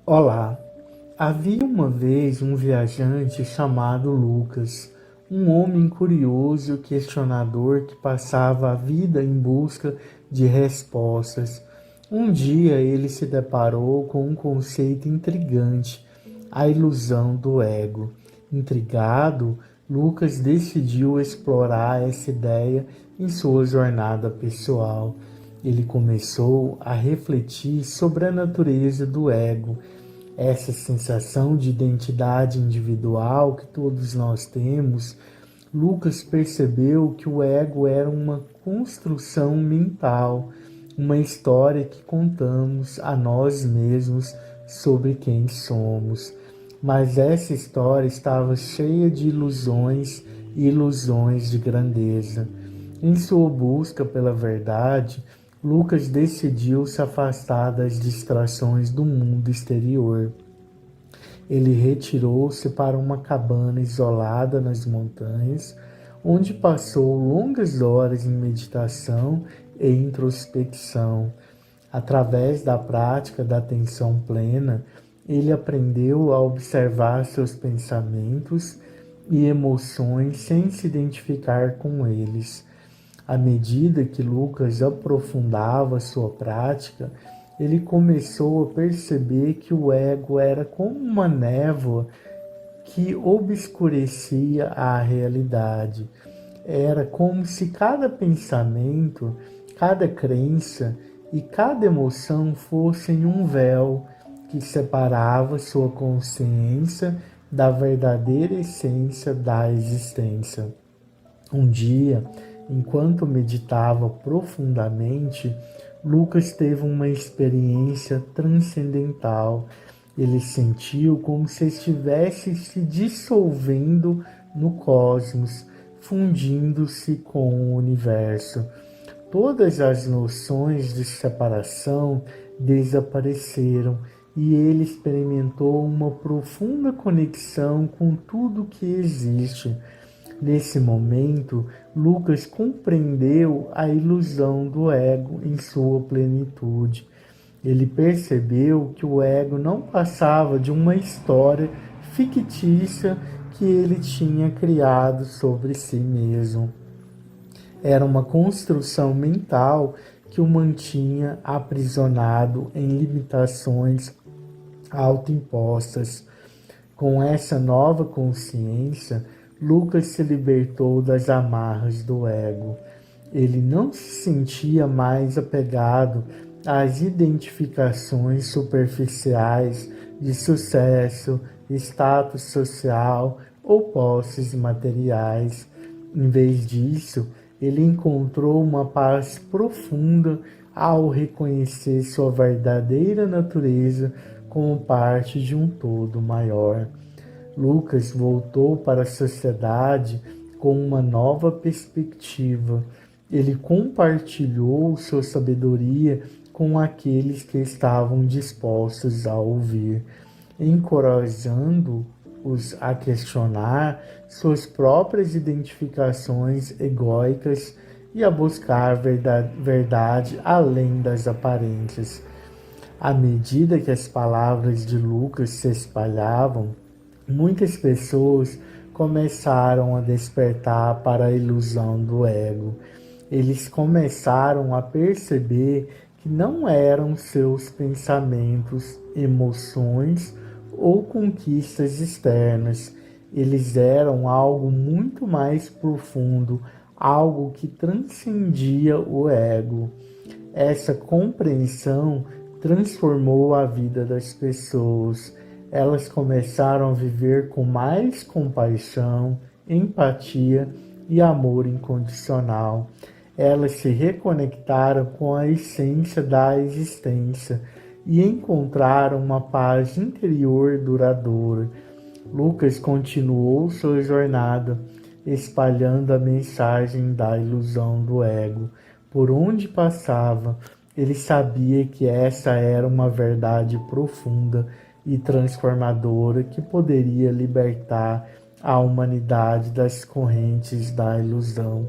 Olá, havia uma vez um viajante chamado Lucas, um homem curioso e questionador que passava a vida em busca de respostas. Um dia ele se deparou com um conceito intrigante, a ilusão do ego. Intrigado, Lucas decidiu explorar essa ideia em sua jornada pessoal. Ele começou a refletir sobre a natureza do ego, essa sensação de identidade individual que todos nós temos. Lucas percebeu que o ego era uma construção mental, uma história que contamos a nós mesmos sobre quem somos. Mas essa história estava cheia de ilusões e ilusões de grandeza. Em sua busca pela verdade, Lucas decidiu se afastar das distrações do mundo exterior. Ele retirou-se para uma cabana isolada nas montanhas, onde passou longas horas em meditação e introspecção. Através da prática da atenção plena, ele aprendeu a observar seus pensamentos e emoções sem se identificar com eles. À medida que Lucas aprofundava sua prática, ele começou a perceber que o ego era como uma névoa que obscurecia a realidade. Era como se cada pensamento, cada crença e cada emoção fossem um véu que separava sua consciência da verdadeira essência da existência. Um dia, enquanto meditava profundamente, Lucas teve uma experiência transcendental. Ele sentiu como se estivesse se dissolvendo no cosmos, fundindo-se com o universo. Todas as noções de separação desapareceram e ele experimentou uma profunda conexão com tudo que existe. Nesse momento, Lucas compreendeu a ilusão do ego em sua plenitude. Ele percebeu que o ego não passava de uma história fictícia que ele tinha criado sobre si mesmo. Era uma construção mental que o mantinha aprisionado em limitações autoimpostas. Com essa nova consciência, Lucas se libertou das amarras do ego. Ele não se sentia mais apegado às identificações superficiais de sucesso, status social ou posses materiais. Em vez disso, ele encontrou uma paz profunda ao reconhecer sua verdadeira natureza como parte de um todo maior. Lucas voltou para a sociedade com uma nova perspectiva. Ele compartilhou sua sabedoria com aqueles que estavam dispostos a ouvir, encorajando-os a questionar suas próprias identificações egóicas e a buscar verdade além das aparências. À medida que as palavras de Lucas se espalhavam, muitas pessoas começaram a despertar para a ilusão do ego. Eles começaram a perceber que não eram seus pensamentos, emoções ou conquistas externas. Eles eram algo muito mais profundo, algo que transcendia o ego. Essa compreensão transformou a vida das pessoas. Elas começaram a viver com mais compaixão, empatia e amor incondicional. Elas se reconectaram com a essência da existência e encontraram uma paz interior duradoura. Lucas continuou sua jornada, espalhando a mensagem da ilusão do ego. Por onde passava, ele sabia que essa era uma verdade profunda e transformadora que poderia libertar a humanidade das correntes da ilusão.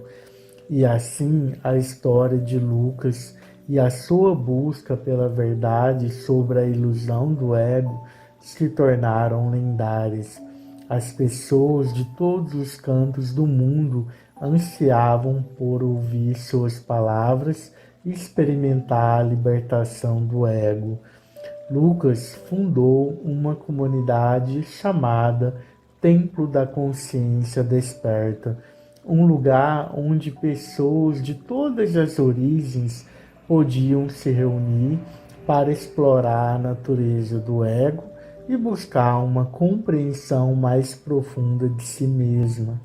E assim a história de Lucas e a sua busca pela verdade sobre a ilusão do ego se tornaram lendárias. As pessoas de todos os cantos do mundo ansiavam por ouvir suas palavras e experimentar a libertação do ego. Lucas fundou uma comunidade chamada Templo da Consciência Desperta, um lugar onde pessoas de todas as origens podiam se reunir para explorar a natureza do ego e buscar uma compreensão mais profunda de si mesma.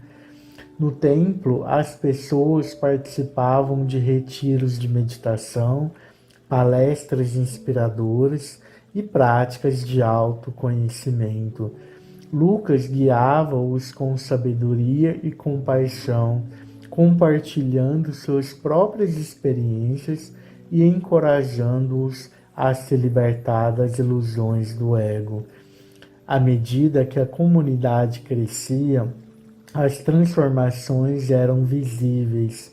No templo, as pessoas participavam de retiros de meditação, palestras inspiradoras e práticas de autoconhecimento. Lucas guiava-os com sabedoria e compaixão, compartilhando suas próprias experiências e encorajando-os a se libertar das ilusões do ego. À medida que a comunidade crescia, as transformações eram visíveis.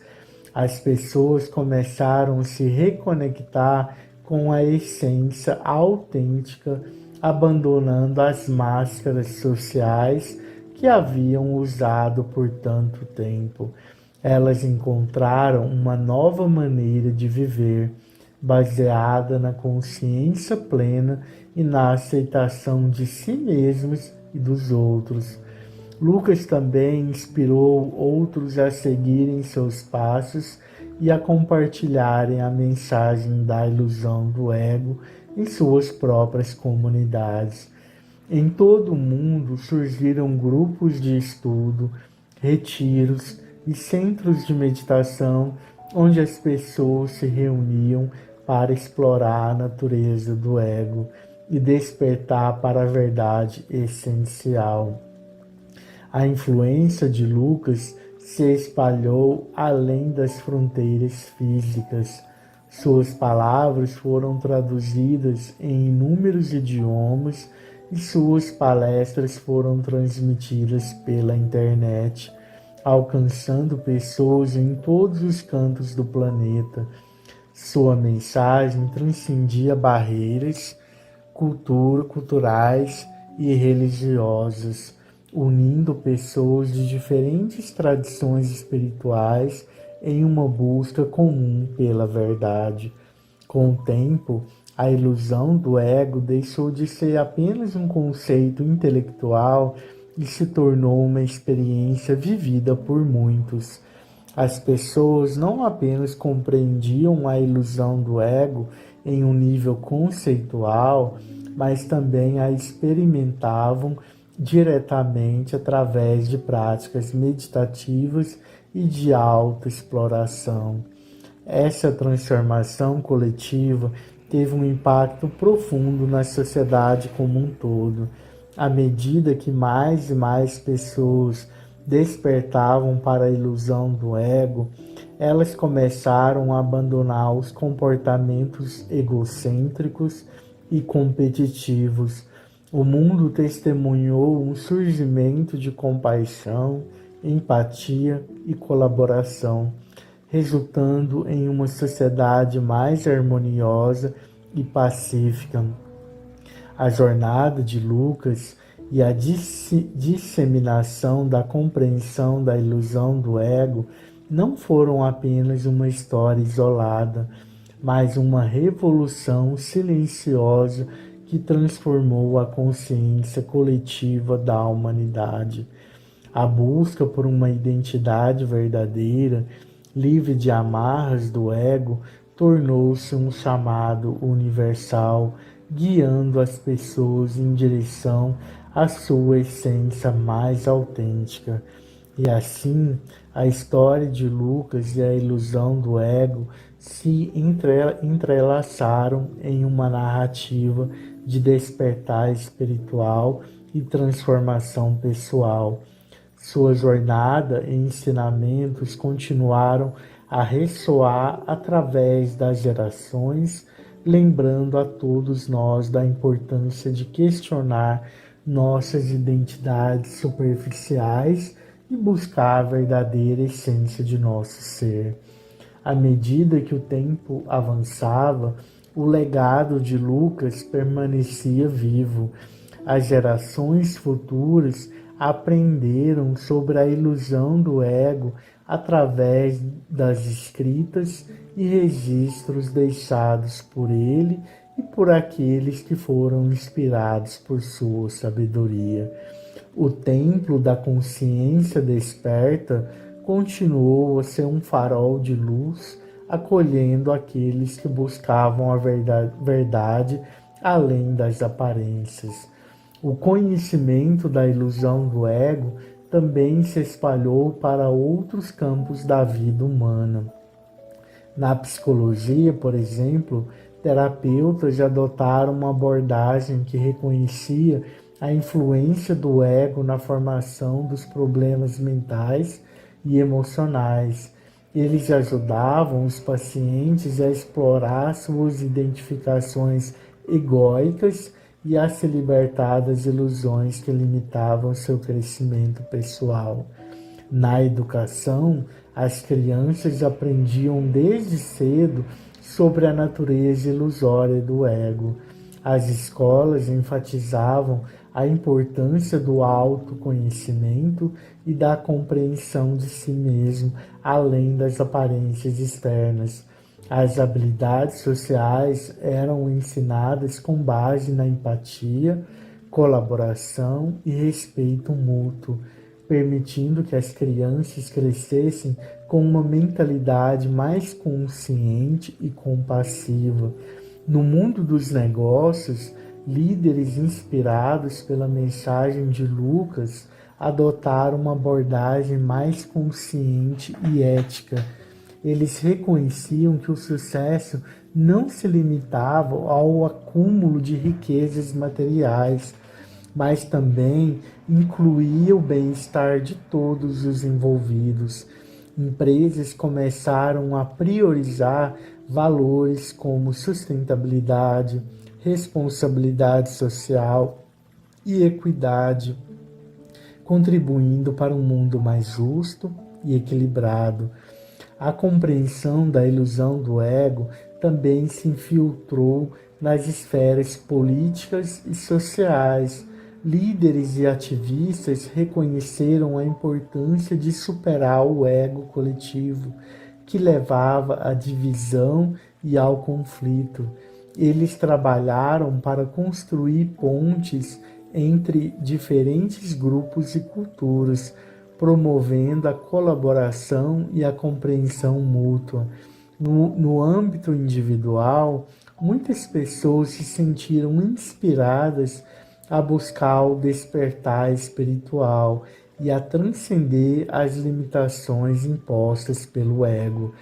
As pessoas começaram a se reconectar com a essência autêntica, abandonando as máscaras sociais que haviam usado por tanto tempo. Elas encontraram uma nova maneira de viver, baseada na consciência plena e na aceitação de si mesmos e dos outros. Lucas também inspirou outros a seguirem seus passos e a compartilharem a mensagem da ilusão do ego em suas próprias comunidades. Em todo o mundo surgiram grupos de estudo, retiros e centros de meditação onde as pessoas se reuniam para explorar a natureza do ego e despertar para a verdade essencial. A influência de Lucas se espalhou além das fronteiras físicas. Suas palavras foram traduzidas em inúmeros idiomas e suas palestras foram transmitidas pela internet, alcançando pessoas em todos os cantos do planeta. Sua mensagem transcendia barreiras culturais e religiosas, unindo pessoas de diferentes tradições espirituais em uma busca comum pela verdade. Com o tempo, a ilusão do ego deixou de ser apenas um conceito intelectual e se tornou uma experiência vivida por muitos. As pessoas não apenas compreendiam a ilusão do ego em um nível conceitual, mas também a experimentavam diretamente através de práticas meditativas e de autoexploração. Essa transformação coletiva teve um impacto profundo na sociedade como um todo. À medida que mais e mais pessoas despertavam para a ilusão do ego, elas começaram a abandonar os comportamentos egocêntricos e competitivos. O mundo testemunhou um surgimento de compaixão, empatia e colaboração, resultando em uma sociedade mais harmoniosa e pacífica. A jornada de Lucas e a disseminação da compreensão da ilusão do ego não foram apenas uma história isolada, mas uma revolução silenciosa que transformou a consciência coletiva da humanidade. A busca por uma identidade verdadeira, livre de amarras do ego, tornou-se um chamado universal, guiando as pessoas em direção à sua essência mais autêntica. E assim, a história de Lucas e a ilusão do ego se entrelaçaram em uma narrativa de despertar espiritual e transformação pessoal. Sua jornada e ensinamentos continuaram a ressoar através das gerações, lembrando a todos nós da importância de questionar nossas identidades superficiais e buscar a verdadeira essência de nosso ser. À medida que o tempo avançava, o legado de Lucas permanecia vivo. As gerações futuras aprenderam sobre a ilusão do ego através das escritas e registros deixados por ele e por aqueles que foram inspirados por sua sabedoria. O templo da consciência desperta continuou a ser um farol de luz, acolhendo aqueles que buscavam a verdade além das aparências. O conhecimento da ilusão do ego também se espalhou para outros campos da vida humana. Na psicologia, por exemplo, terapeutas adotaram uma abordagem que reconhecia a influência do ego na formação dos problemas mentais e emocionais. Eles ajudavam os pacientes a explorar suas identificações egóicas e a se libertar das ilusões que limitavam seu crescimento pessoal. Na educação, as crianças aprendiam desde cedo sobre a natureza ilusória do ego. As escolas enfatizavam a importância do autoconhecimento e da compreensão de si mesmo, além das aparências externas. As habilidades sociais eram ensinadas com base na empatia, colaboração e respeito mútuo, permitindo que as crianças crescessem com uma mentalidade mais consciente e compassiva. No mundo dos negócios, líderes inspirados pela mensagem de Lucas adotaram uma abordagem mais consciente e ética. Eles reconheciam que o sucesso não se limitava ao acúmulo de riquezas materiais, mas também incluía o bem-estar de todos os envolvidos. Empresas começaram a priorizar valores como sustentabilidade, responsabilidade social e equidade, contribuindo para um mundo mais justo e equilibrado. A compreensão da ilusão do ego também se infiltrou nas esferas políticas e sociais. Líderes e ativistas reconheceram a importância de superar o ego coletivo, que levava à divisão e ao conflito. Eles trabalharam para construir pontes entre diferentes grupos e culturas, promovendo a colaboração e a compreensão mútua. No âmbito individual, muitas pessoas se sentiram inspiradas a buscar o despertar espiritual e a transcender as limitações impostas pelo ego.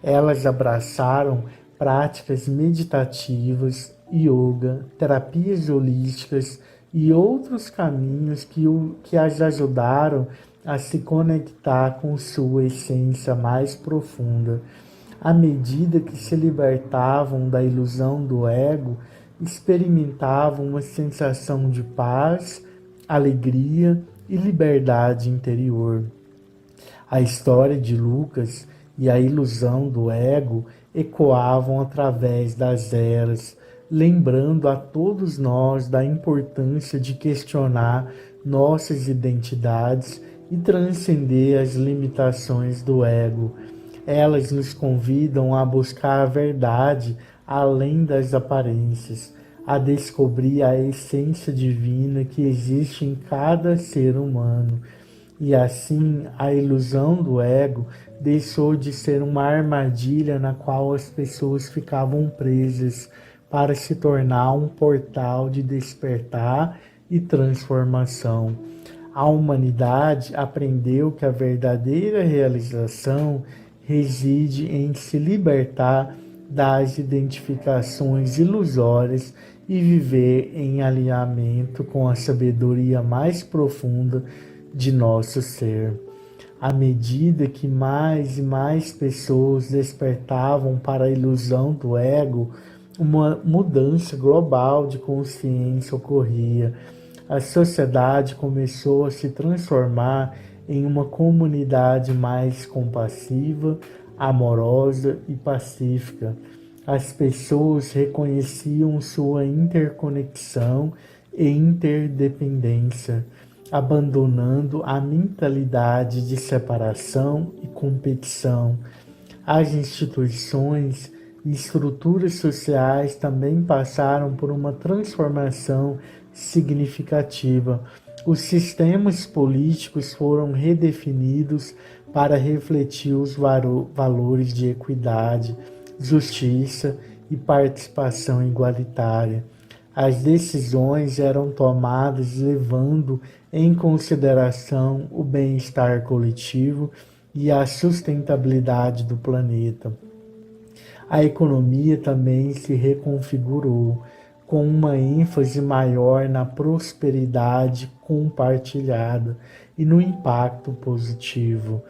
Elas abraçaram práticas meditativas, yoga, terapias holísticas e outros caminhos que as ajudaram a se conectar com sua essência mais profunda. À medida que se libertavam da ilusão do ego, experimentavam uma sensação de paz, alegria e liberdade interior. A história de Lucas e a ilusão do ego ecoavam através das eras, lembrando a todos nós da importância de questionar nossas identidades e transcender as limitações do ego. Elas nos convidam a buscar a verdade além das aparências, a descobrir a essência divina que existe em cada ser humano. E assim, a ilusão do ego deixou de ser uma armadilha na qual as pessoas ficavam presas, para se tornar um portal de despertar e transformação. A humanidade aprendeu que a verdadeira realização reside em se libertar das identificações ilusórias e viver em alinhamento com a sabedoria mais profunda de nosso ser. À medida que mais e mais pessoas despertavam para a ilusão do ego, uma mudança global de consciência ocorria. A sociedade começou a se transformar em uma comunidade mais compassiva, amorosa e pacífica. As pessoas reconheciam sua interconexão e interdependência, abandonando a mentalidade de separação e competição. As instituições e estruturas sociais também passaram por uma transformação significativa. Os sistemas políticos foram redefinidos para refletir os valores de equidade, justiça e participação igualitária. As decisões eram tomadas levando em consideração o bem-estar coletivo e a sustentabilidade do planeta. A economia também se reconfigurou, com uma ênfase maior na prosperidade compartilhada e no impacto positivo.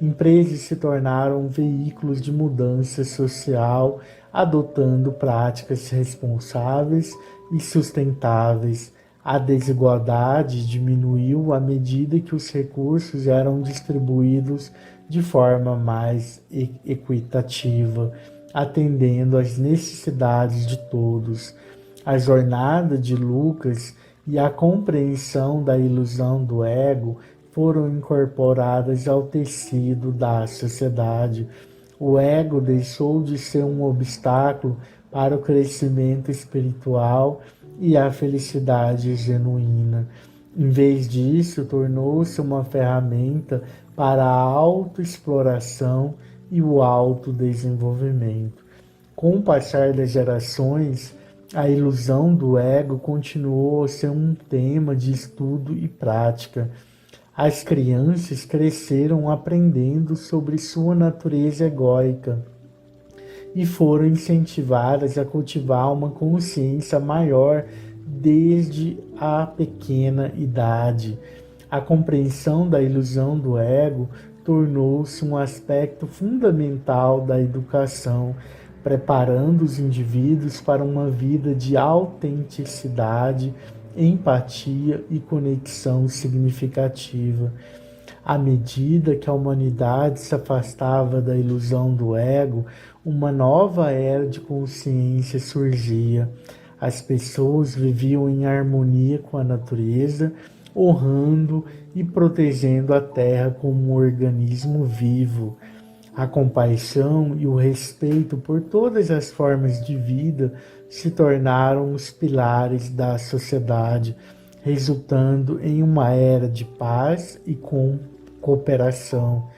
Empresas se tornaram veículos de mudança social, adotando práticas responsáveis e sustentáveis. A desigualdade diminuiu à medida que os recursos eram distribuídos de forma mais equitativa, atendendo às necessidades de todos. A jornada de Lucas e a compreensão da ilusão do ego foram incorporadas ao tecido da sociedade. O ego deixou de ser um obstáculo para o crescimento espiritual e a felicidade genuína. Em vez disso, tornou-se uma ferramenta para a autoexploração e o autodesenvolvimento. Com o passar das gerações, a ilusão do ego continuou a ser um tema de estudo e prática. As crianças cresceram aprendendo sobre sua natureza egóica e foram incentivadas a cultivar uma consciência maior desde a pequena idade. A compreensão da ilusão do ego tornou-se um aspecto fundamental da educação, preparando os indivíduos para uma vida de autenticidade, empatia e conexão significativa. À medida que a humanidade se afastava da ilusão do ego, uma nova era de consciência surgia. As pessoas viviam em harmonia com a natureza, honrando e protegendo a terra como um organismo vivo. A compaixão e o respeito por todas as formas de vida se tornaram os pilares da sociedade, resultando em uma era de paz e cooperação.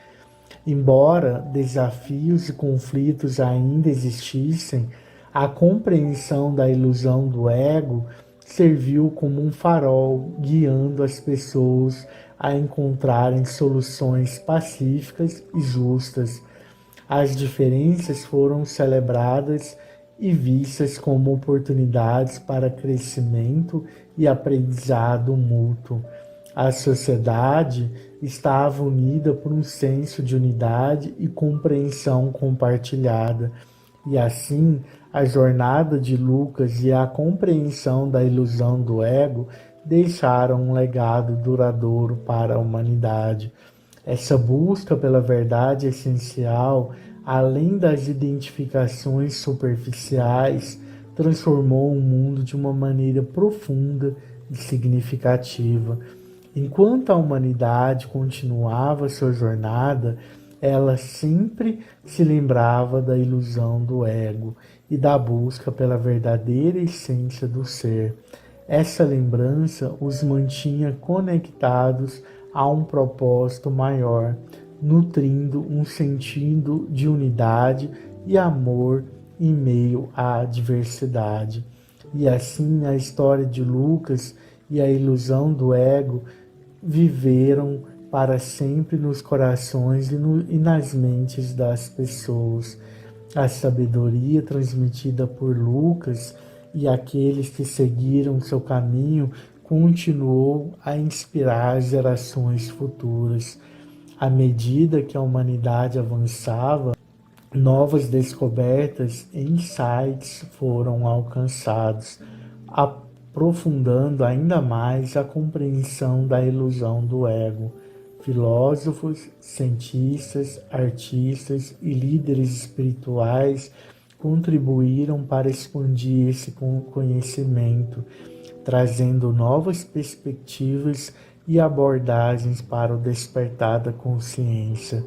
Embora desafios e conflitos ainda existissem, a compreensão da ilusão do ego serviu como um farol, guiando as pessoas a encontrarem soluções pacíficas e justas. As diferenças foram celebradas e vistas como oportunidades para crescimento e aprendizado mútuo. A sociedade estava unida por um senso de unidade e compreensão compartilhada, e assim a jornada de Lucas e a compreensão da ilusão do ego deixaram um legado duradouro para a humanidade. Essa busca pela verdade essencial, além das identificações superficiais, transformou o mundo de uma maneira profunda e significativa. Enquanto a humanidade continuava sua jornada, ela sempre se lembrava da ilusão do ego e da busca pela verdadeira essência do ser. Essa lembrança os mantinha conectados a um propósito maior, nutrindo um sentido de unidade e amor em meio à diversidade. E assim a história de Lucas e a ilusão do ego viveram para sempre nos corações e nas mentes das pessoas. A sabedoria transmitida por Lucas e aqueles que seguiram seu caminho continuou a inspirar gerações futuras. À medida que a humanidade avançava, novas descobertas e insights foram alcançados, aprofundando ainda mais a compreensão da ilusão do ego. Filósofos, cientistas, artistas e líderes espirituais contribuíram para expandir esse conhecimento, trazendo novas perspectivas e abordagens para o despertar da consciência.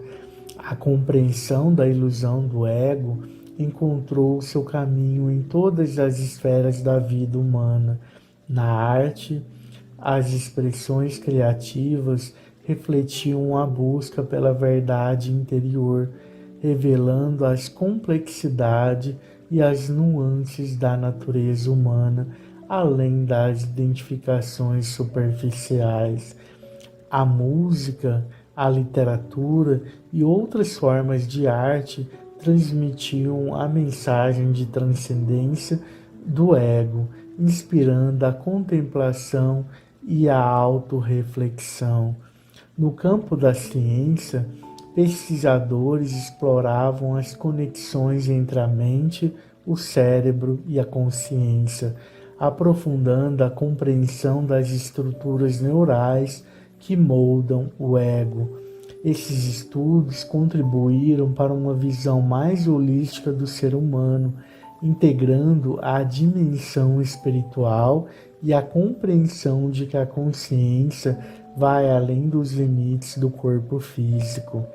A compreensão da ilusão do ego encontrou seu caminho em todas as esferas da vida humana. Na arte, as expressões criativas refletiam a busca pela verdade interior, revelando as complexidades e as nuances da natureza humana, além das identificações superficiais. A música, a literatura e outras formas de arte transmitiam a mensagem de transcendência do ego, inspirando a contemplação e a autorreflexão. No campo da ciência, pesquisadores exploravam as conexões entre a mente, o cérebro e a consciência, aprofundando a compreensão das estruturas neurais que moldam o ego. Esses estudos contribuíram para uma visão mais holística do ser humano, integrando a dimensão espiritual e a compreensão de que a consciência vai além dos limites do corpo físico.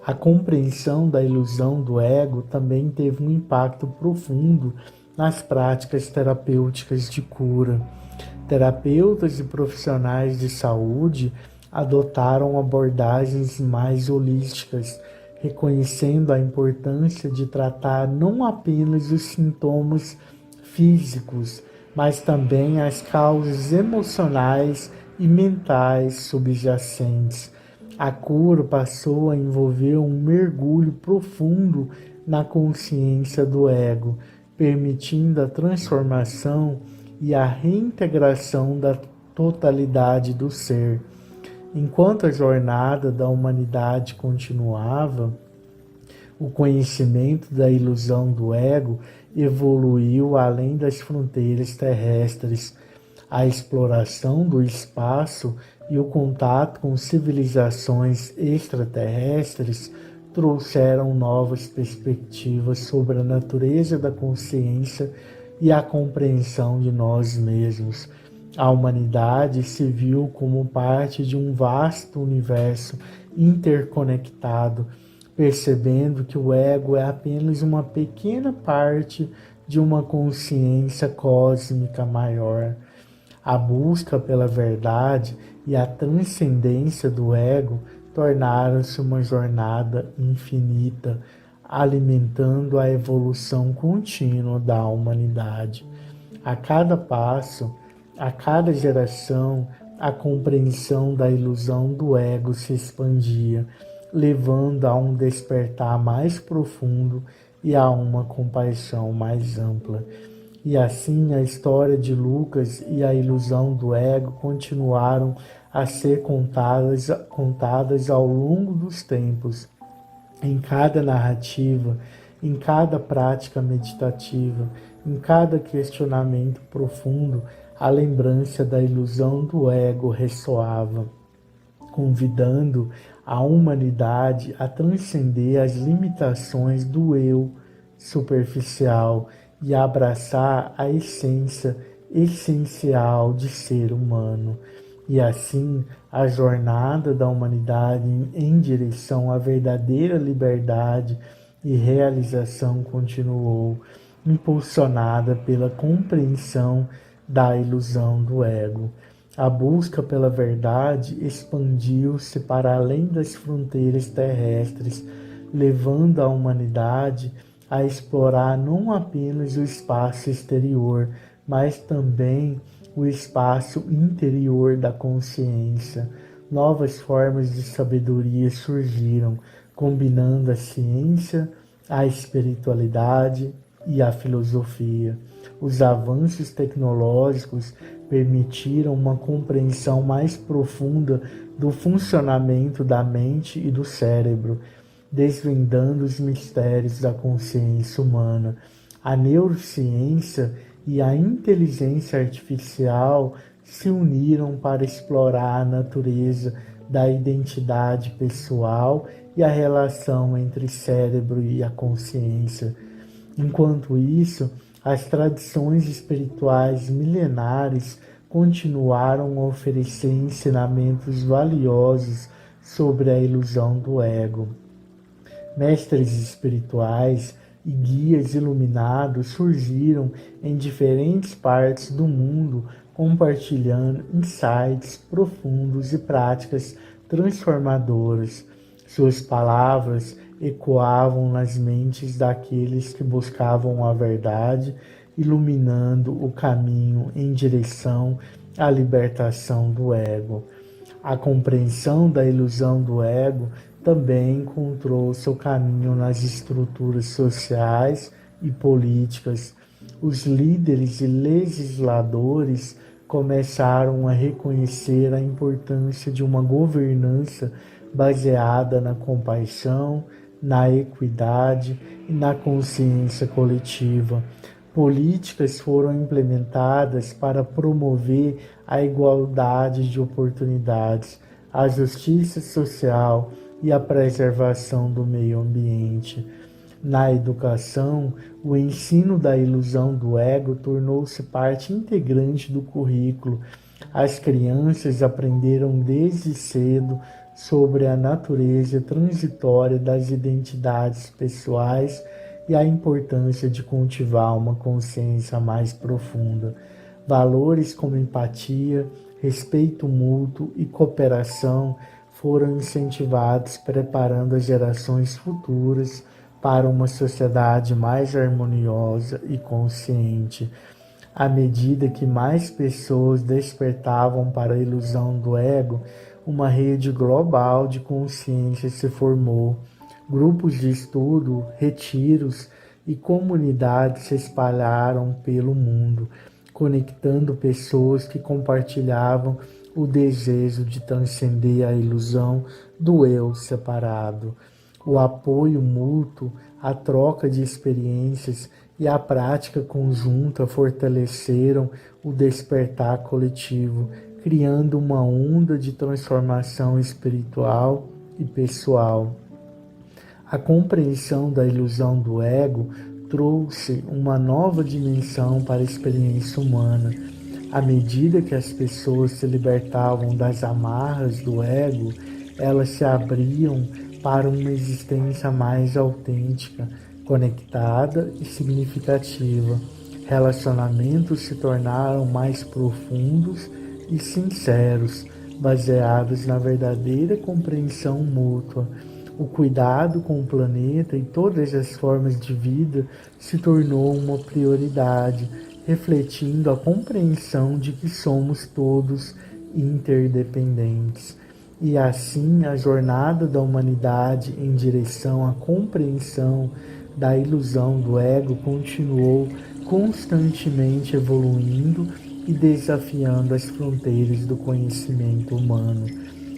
A compreensão da ilusão do ego também teve um impacto profundo nas práticas terapêuticas de cura. Terapeutas e profissionais de saúde adotaram abordagens mais holísticas, reconhecendo a importância de tratar não apenas os sintomas físicos, mas também as causas emocionais e mentais subjacentes. A cura passou a envolver um mergulho profundo na consciência do ego, permitindo a transformação e a reintegração da totalidade do ser. Enquanto a jornada da humanidade continuava, o conhecimento da ilusão do ego evoluiu além das fronteiras terrestres. A exploração do espaço e o contato com civilizações extraterrestres trouxeram novas perspectivas sobre a natureza da consciência e a compreensão de nós mesmos. A humanidade se viu como parte de um vasto universo interconectado, percebendo que o ego é apenas uma pequena parte de uma consciência cósmica maior. A busca pela verdade e a transcendência do ego tornaram-se uma jornada infinita, alimentando a evolução contínua da humanidade. A cada passo, a cada geração, a compreensão da ilusão do ego se expandia, levando a um despertar mais profundo e a uma compaixão mais ampla. E assim a história de Lucas e a ilusão do ego continuaram a ser contadas ao longo dos tempos. Em cada narrativa, em cada prática meditativa, em cada questionamento profundo, a lembrança da ilusão do ego ressoava, convidando a humanidade a transcender as limitações do eu superficial e a abraçar a essência essencial de ser humano. E assim, a jornada da humanidade em direção à verdadeira liberdade e realização continuou, impulsionada pela compreensão da ilusão do ego. A busca pela verdade expandiu-se para além das fronteiras terrestres, levando a humanidade a explorar não apenas o espaço exterior, mas também o espaço interior da consciência. Novas formas de sabedoria surgiram, combinando a ciência, a espiritualidade e a filosofia. Os avanços tecnológicos permitiram uma compreensão mais profunda do funcionamento da mente e do cérebro, desvendando os mistérios da consciência humana. A neurociência e a inteligência artificial se uniram para explorar a natureza da identidade pessoal e a relação entre cérebro e a consciência. Enquanto isso, as tradições espirituais milenares continuaram a oferecer ensinamentos valiosos sobre a ilusão do ego. Mestres espirituais e guias iluminados surgiram em diferentes partes do mundo, compartilhando insights profundos e práticas transformadoras. Suas palavras ecoavam nas mentes daqueles que buscavam a verdade, iluminando o caminho em direção à libertação do ego. A compreensão da ilusão do ego também encontrou seu caminho nas estruturas sociais e políticas. Os líderes e legisladores começaram a reconhecer a importância de uma governança baseada na compaixão, na equidade e na consciência coletiva. Políticas foram implementadas para promover a igualdade de oportunidades, a justiça social e a preservação do meio ambiente. Na educação, o ensino da ilusão do ego tornou-se parte integrante do currículo. As crianças aprenderam desde cedo sobre a natureza transitória das identidades pessoais e a importância de cultivar uma consciência mais profunda. Valores como empatia, respeito mútuo e cooperação foram incentivados, preparando as gerações futuras para uma sociedade mais harmoniosa e consciente. À medida que mais pessoas despertavam para a ilusão do ego, uma rede global de consciência se formou. Grupos de estudo, retiros e comunidades se espalharam pelo mundo, conectando pessoas que compartilhavam o desejo de transcender a ilusão do eu separado. O apoio mútuo, a troca de experiências e a prática conjunta fortaleceram o despertar coletivo, criando uma onda de transformação espiritual e pessoal. A compreensão da ilusão do ego trouxe uma nova dimensão para a experiência humana. À medida que as pessoas se libertavam das amarras do ego, elas se abriam para uma existência mais autêntica, conectada e significativa. Relacionamentos se tornaram mais profundos e sinceros, baseados na verdadeira compreensão mútua. O cuidado com o planeta e todas as formas de vida se tornou uma prioridade, refletindo a compreensão de que somos todos interdependentes. E assim a jornada da humanidade em direção à compreensão da ilusão do ego continuou constantemente evoluindo e desafiando as fronteiras do conhecimento humano.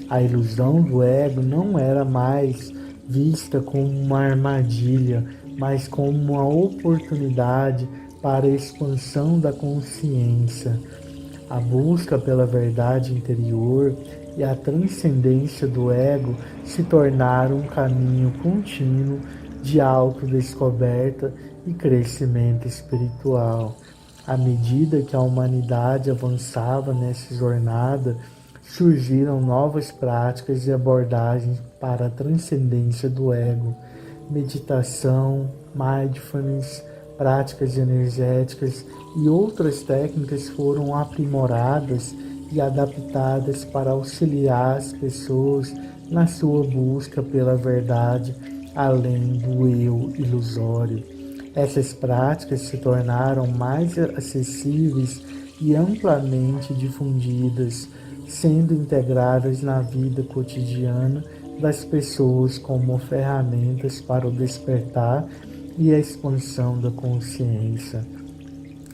A ilusão do ego não era mais vista como uma armadilha, mas como uma oportunidade para a expansão da consciência. A busca pela verdade interior e a transcendência do ego se tornaram um caminho contínuo de autodescoberta e crescimento espiritual. À medida que a humanidade avançava nessa jornada, surgiram novas práticas e abordagens para a transcendência do ego. Meditação, mindfulness, práticas energéticas e outras técnicas foram aprimoradas e adaptadas para auxiliar as pessoas na sua busca pela verdade além do eu ilusório. Essas práticas se tornaram mais acessíveis e amplamente difundidas, sendo integradas na vida cotidiana das pessoas como ferramentas para o despertar e a expansão da consciência.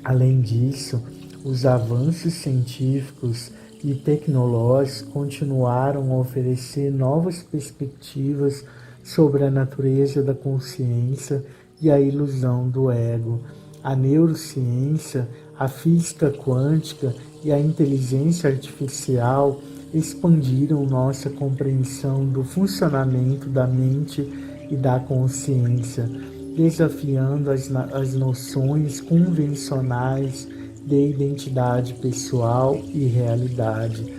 Além disso, os avanços científicos e tecnológicos continuaram a oferecer novas perspectivas sobre a natureza da consciência e a ilusão do ego. A neurociência, a física quântica e a inteligência artificial expandiram nossa compreensão do funcionamento da mente e da consciência, desafiando as noções convencionais de identidade pessoal e realidade.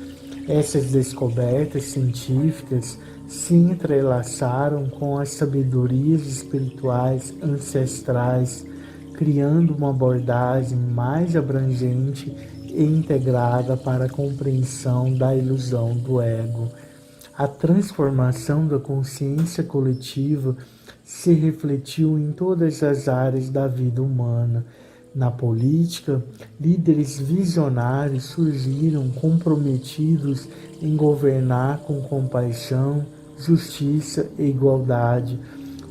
Essas descobertas científicas se entrelaçaram com as sabedorias espirituais ancestrais, criando uma abordagem mais abrangente e integrada para a compreensão da ilusão do ego. A transformação da consciência coletiva se refletiu em todas as áreas da vida humana. Na política, líderes visionários surgiram comprometidos em governar com compaixão, justiça e igualdade.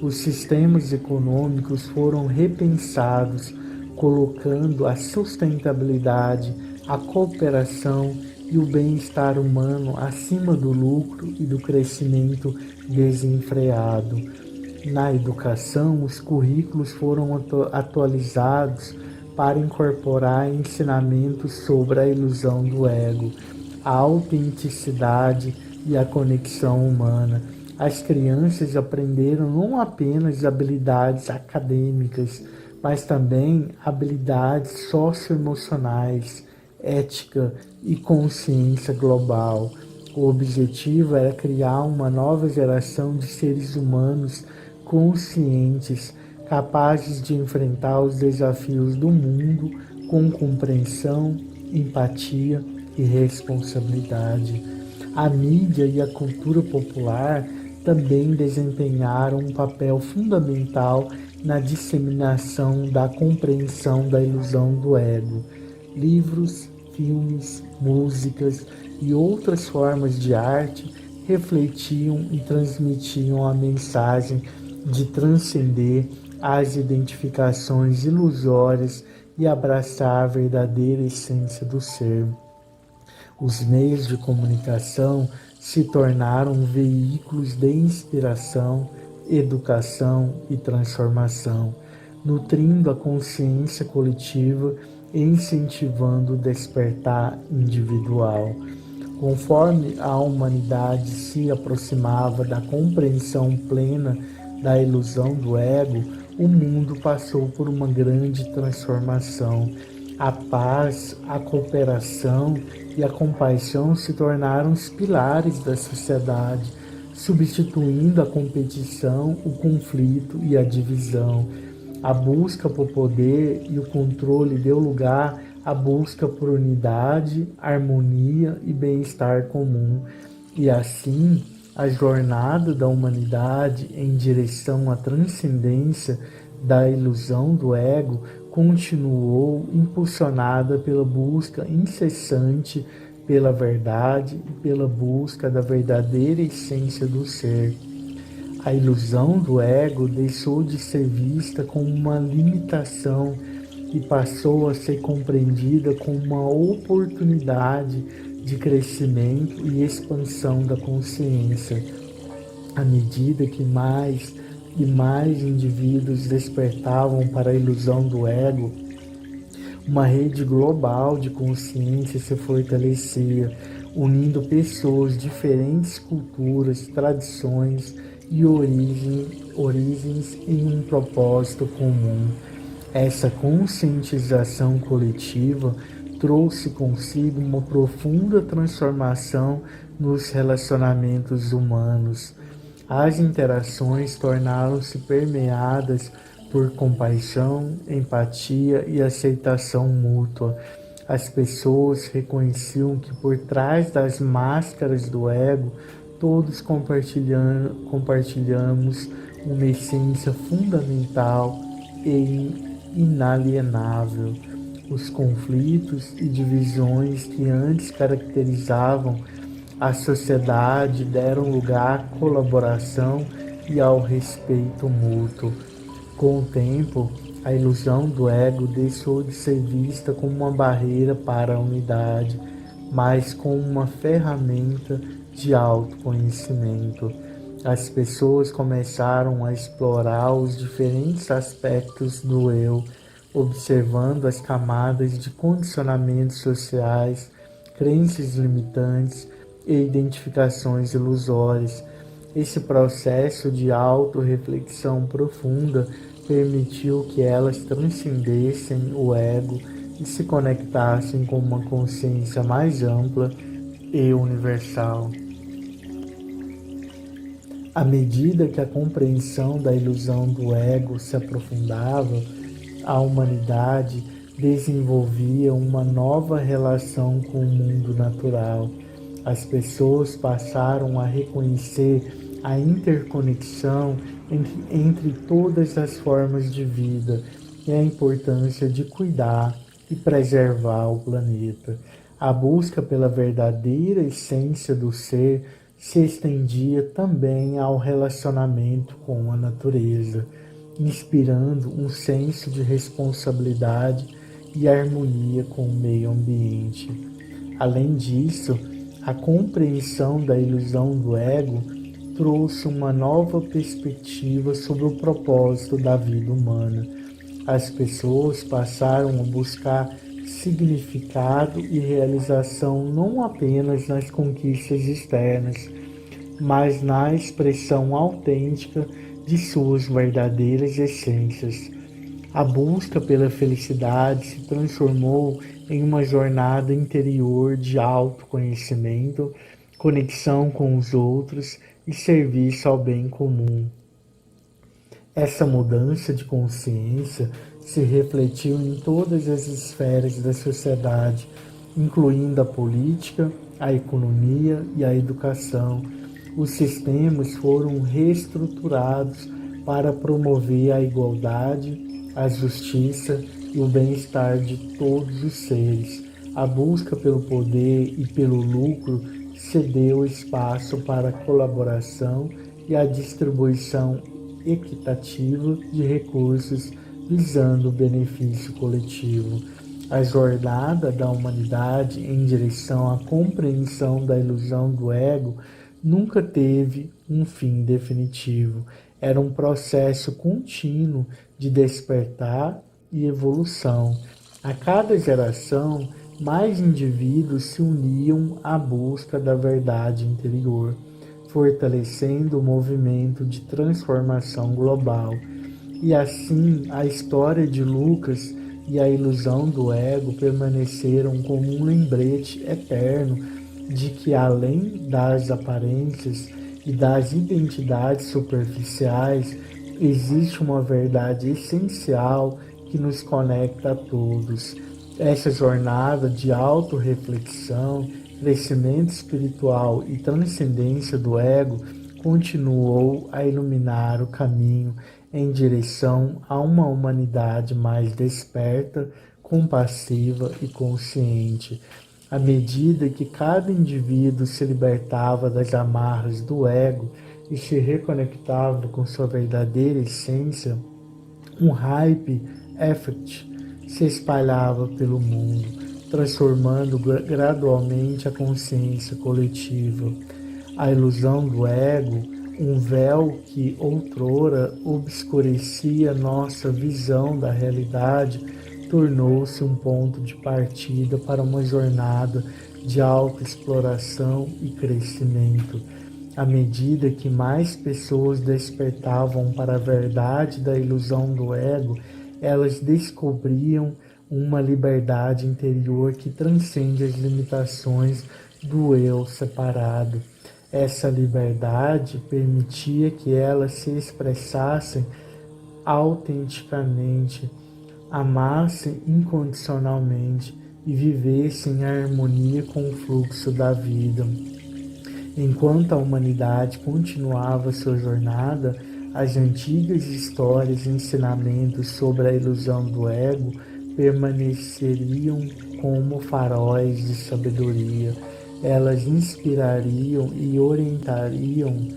Os sistemas econômicos foram repensados, colocando a sustentabilidade, a cooperação e o bem-estar humano acima do lucro e do crescimento desenfreado. Na educação, os currículos foram atualizados para incorporar ensinamentos sobre a ilusão do ego, a autenticidade e a conexão humana. As crianças aprenderam não apenas habilidades acadêmicas, mas também habilidades socioemocionais, ética e consciência global. O objetivo era criar uma nova geração de seres humanos conscientes, capazes de enfrentar os desafios do mundo com compreensão, empatia e responsabilidade. A mídia e a cultura popular também desempenharam um papel fundamental na disseminação da compreensão da ilusão do ego. Livros, filmes, músicas e outras formas de arte refletiam e transmitiam a mensagem de transcender as identificações ilusórias e abraçar a verdadeira essência do ser. Os meios de comunicação se tornaram veículos de inspiração, educação e transformação, nutrindo a consciência coletiva e incentivando o despertar individual. Conforme a humanidade se aproximava da compreensão plena da ilusão do ego, o mundo passou por uma grande transformação. A paz, a cooperação e a compaixão se tornaram os pilares da sociedade, substituindo a competição, o conflito e a divisão. A busca por poder e o controle deu lugar à busca por unidade, harmonia e bem-estar comum. E assim, a jornada da humanidade em direção à transcendência da ilusão do ego continuou impulsionada pela busca incessante pela verdade e pela busca da verdadeira essência do ser. A ilusão do ego deixou de ser vista como uma limitação e passou a ser compreendida como uma oportunidade de crescimento e expansão da consciência. À medida que mais e mais indivíduos despertavam para a ilusão do ego, uma rede global de consciência se fortalecia, unindo pessoas de diferentes culturas, tradições e origens em um propósito comum. Essa conscientização coletiva trouxe consigo uma profunda transformação nos relacionamentos humanos. As interações tornaram-se permeadas por compaixão, empatia e aceitação mútua. As pessoas reconheciam que por trás das máscaras do ego, todos compartilhamos uma essência fundamental e inalienável. Os conflitos e divisões que antes caracterizavam a sociedade deram lugar à colaboração e ao respeito mútuo. Com o tempo, a ilusão do ego deixou de ser vista como uma barreira para a unidade, mas como uma ferramenta de autoconhecimento. As pessoas começaram a explorar os diferentes aspectos do eu, observando as camadas de condicionamentos sociais, crenças limitantes e identificações ilusórias. Esse processo de autorreflexão profunda permitiu que elas transcendessem o ego e se conectassem com uma consciência mais ampla e universal. À medida que a compreensão da ilusão do ego se aprofundava, a humanidade desenvolvia uma nova relação com o mundo natural. As pessoas passaram a reconhecer a interconexão entre todas as formas de vida e a importância de cuidar e preservar o planeta. A busca pela verdadeira essência do ser se estendia também ao relacionamento com a natureza, inspirando um senso de responsabilidade e harmonia com o meio ambiente. Além disso, a compreensão da ilusão do ego trouxe uma nova perspectiva sobre o propósito da vida humana. As pessoas passaram a buscar significado e realização não apenas nas conquistas externas, mas na expressão autêntica de suas verdadeiras essências. A busca pela felicidade se transformou em uma jornada interior de autoconhecimento, conexão com os outros e serviço ao bem comum. Essa mudança de consciência se refletiu em todas as esferas da sociedade, incluindo a política, a economia e a educação. Os sistemas foram reestruturados para promover a igualdade, a justiça e o bem-estar de todos os seres. A busca pelo poder e pelo lucro cedeu espaço para a colaboração e a distribuição equitativa de recursos visando o benefício coletivo. A jornada da humanidade em direção à compreensão da ilusão do ego nunca teve um fim definitivo. Era um processo contínuo de despertar e evolução. A cada geração, mais indivíduos se uniam à busca da verdade interior, fortalecendo o movimento de transformação global. E assim, a história de Lucas e a ilusão do ego permaneceram como um lembrete eterno de que, além das aparências e das identidades superficiais, existe uma verdade essencial que nos conecta a todos. Essa jornada de autorreflexão, crescimento espiritual e transcendência do ego continuou a iluminar o caminho em direção a uma humanidade mais desperta, compassiva e consciente. À medida que cada indivíduo se libertava das amarras do ego e se reconectava com sua verdadeira essência, um hype effect se espalhava pelo mundo, transformando gradualmente a consciência coletiva. A ilusão do ego, um véu que outrora obscurecia nossa visão da realidade, tornou-se um ponto de partida para uma jornada de autoexploração e crescimento. À medida que mais pessoas despertavam para a verdade da ilusão do ego, elas descobriam uma liberdade interior que transcende as limitações do eu separado. Essa liberdade permitia que elas se expressassem autenticamente, amassem incondicionalmente e vivessem em harmonia com o fluxo da vida. Enquanto a humanidade continuava sua jornada, as antigas histórias e ensinamentos sobre a ilusão do ego permaneceriam como faróis de sabedoria. Elas inspirariam e orientariam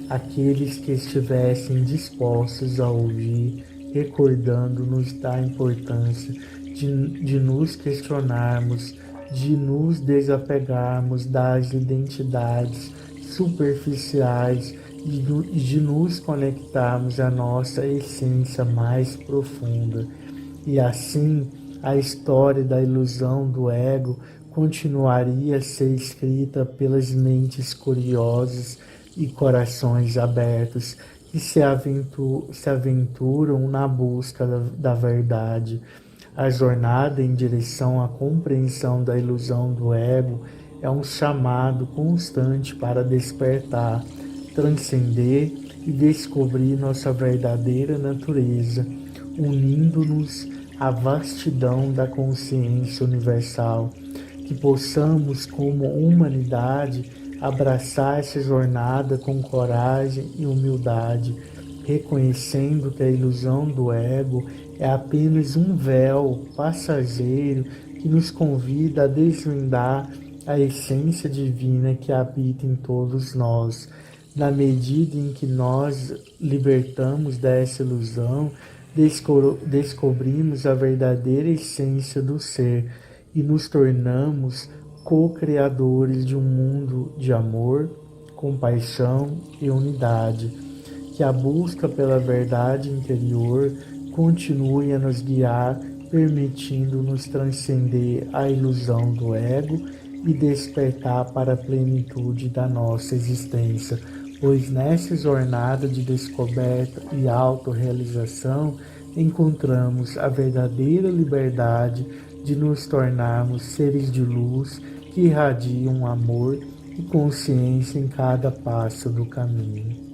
aqueles que estivessem dispostos a ouvir, recordando-nos da importância de nos questionarmos, de nos desapegarmos das identidades superficiais e de nos conectarmos à nossa essência mais profunda. E assim, a história da ilusão do ego continuaria a ser escrita pelas mentes curiosas e corações abertos que se aventuram na busca da verdade. A jornada em direção à compreensão da ilusão do ego é um chamado constante para despertar, transcender e descobrir nossa verdadeira natureza, unindo-nos à vastidão da consciência universal. Que possamos, como humanidade, abraçar essa jornada com coragem e humildade, reconhecendo que a ilusão do ego é apenas um véu passageiro que nos convida a desvendar a essência divina que habita em todos nós. Na medida em que nós libertamos dessa ilusão, descobrimos a verdadeira essência do ser e nos tornamos co-criadores de um mundo de amor, compaixão e unidade. Que a busca pela verdade interior continue a nos guiar, permitindo-nos transcender a ilusão do ego e despertar para a plenitude da nossa existência, pois nessa jornada de descoberta e autorrealização encontramos a verdadeira liberdade de nos tornarmos seres de luz que irradiam amor e consciência em cada passo do caminho.